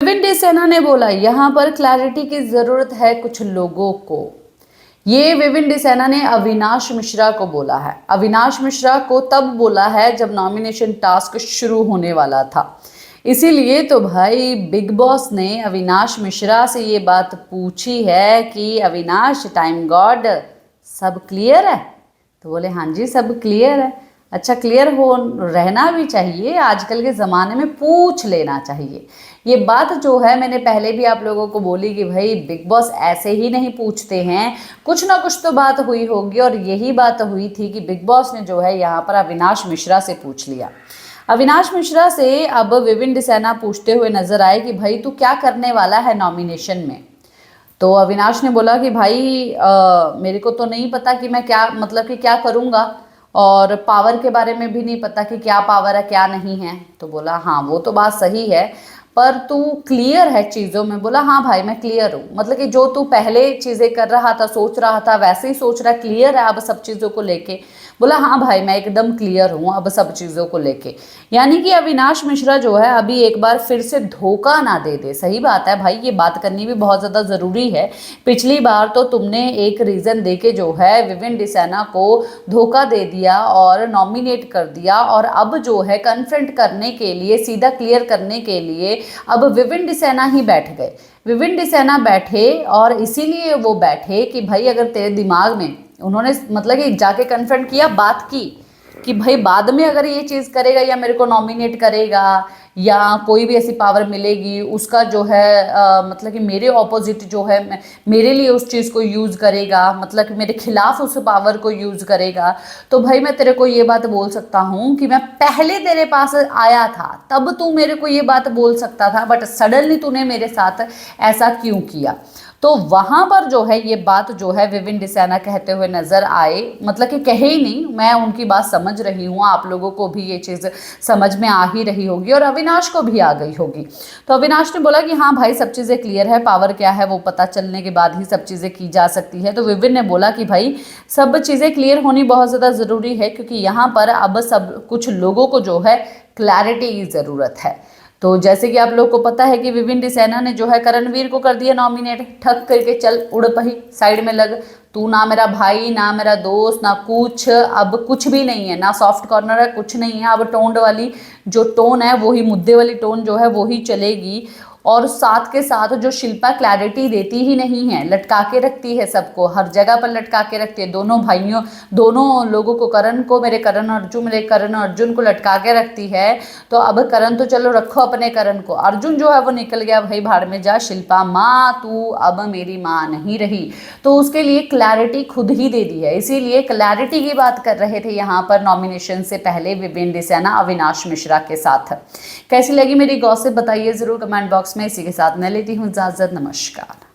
विपिन सेना ने बोला यहाँ पर क्लैरिटी की जरूरत है कुछ लोगों को। ये विपिन सेना ने अविनाश मिश्रा को बोला है। अविनाश मिश्रा को तब बोला है जब नॉमिनेशन टास्क शुरू होने वाला था। इसीलिए तो भाई बिग बॉस ने अविनाश मिश्रा से ये बात पूछी है कि अविनाश टाइम गॉड सब क्लियर है। तो बोले हाँ जी सब क्लियर है। अच्छा क्लियर हो रहना भी चाहिए, आजकल के ज़माने में पूछ लेना चाहिए। ये बात जो है मैंने पहले भी आप लोगों को बोली कि भाई बिग बॉस ऐसे ही नहीं पूछते हैं, कुछ ना कुछ तो बात हुई होगी। और यही बात हुई थी कि बिग बॉस ने जो है यहाँ पर अविनाश मिश्रा से पूछ लिया। अविनाश मिश्रा से अब विपिन सेना पूछते हुए नजर आए कि भाई तू क्या करने वाला है नॉमिनेशन में। तो अविनाश ने बोला कि भाई मेरे को तो नहीं पता कि मैं क्या मतलब कि क्या करूँगा, और पावर के बारे में भी नहीं पता कि क्या पावर है क्या नहीं है। तो बोला हाँ वो तो बात सही है, पर तू क्लियर है चीज़ों में। बोला हाँ भाई मैं क्लियर हूँ, मतलब कि जो तू पहले चीज़ें कर रहा था सोच रहा था वैसे ही सोच रहा, क्लियर है अब सब चीज़ों को लेके। बोला हाँ भाई मैं एकदम क्लियर हूँ अब सब चीज़ों को लेके। यानी कि अविनाश मिश्रा जो है अभी एक बार फिर से धोखा ना दे दे। सही बात है भाई, ये बात करनी भी बहुत ज़्यादा ज़रूरी है। पिछली बार तो तुमने एक रीज़न दे के जो है विपिन सेना को धोखा दे दिया और नॉमिनेट कर दिया, और अब जो है कन्फ्रंट करने के लिए, सीधा क्लियर करने के लिए अब विपिन सेना ही बैठ गए। विपिन सेना बैठे, और इसीलिए वो बैठे कि भाई अगर तेरे दिमाग में, उन्होंने मतलब कि जाके कन्फ्रंट किया, बात की कि भाई बाद में अगर ये चीज़ करेगा या मेरे को नॉमिनेट करेगा या कोई भी ऐसी पावर मिलेगी उसका जो है मतलब कि मेरे ऑपोजिट जो है मेरे लिए उस चीज़ को यूज़ करेगा, मतलब कि मेरे खिलाफ उस पावर को यूज़ करेगा, तो भाई मैं तेरे को ये बात बोल सकता हूँ कि मैं पहले तेरे पास आया था तब तू मेरे को ये बात बोल सकता था, बट सडनली तूने मेरे साथ ऐसा क्यों किया। तो वहाँ पर जो है ये बात जो है विपिन सेना कहते हुए नजर आए, मतलब कि कहे ही नहीं, मैं उनकी बात समझ रही हूँ, आप लोगों को भी ये चीज़ समझ में आ ही रही होगी और अविनाश को भी आ गई होगी। तो अविनाश ने बोला कि हाँ भाई सब चीज़ें क्लियर है, पावर क्या है वो पता चलने के बाद ही सब चीज़ें की जा सकती है। तो विपिन ने बोला कि भाई सब चीज़ें क्लियर होनी बहुत ज़्यादा ज़रूरी है, क्योंकि यहाँ पर अब सब कुछ लोगों को जो है क्लैरिटी की ज़रूरत है। तो जैसे कि आप लोग को पता है कि विपिन सेना ने जो है करणवीर को कर दिया नॉमिनेट, ठक करके चल उड़ पही साइड में लग, तू ना मेरा भाई ना मेरा दोस्त ना कुछ, अब कुछ भी नहीं है, ना सॉफ्ट कॉर्नर है कुछ नहीं है। अब टोन वाली जो टोन है वही, मुद्दे वाली टोन जो है वही चलेगी। और साथ के साथ जो शिल्पा क्लैरिटी देती ही नहीं है, लटका के रखती है सबको, हर जगह पर लटका के रखती है, दोनों भाइयों दोनों लोगों को, करण को, मेरे करण अर्जुन, मेरे करण अर्जुन को लटका के रखती है। तो अब करण तो चलो रखो अपने करण को, अर्जुन जो है वो निकल गया भाई भाड़ में जा, शिल्पा माँ तू अब मेरी माँ नहीं रही। तो उसके लिए क्लैरिटी खुद ही दे दी है, इसीलिए क्लैरिटी की बात कर रहे थे यहाँ पर नॉमिनेशन से पहले विपिन सेना अविनाश मिश्रा के साथ। कैसी लगी मेरी गॉसिप बताइए ज़रूर कमेंट बॉक्स में। इसी के साथ मैं लेती हूँ इजाज़त, नमस्कार।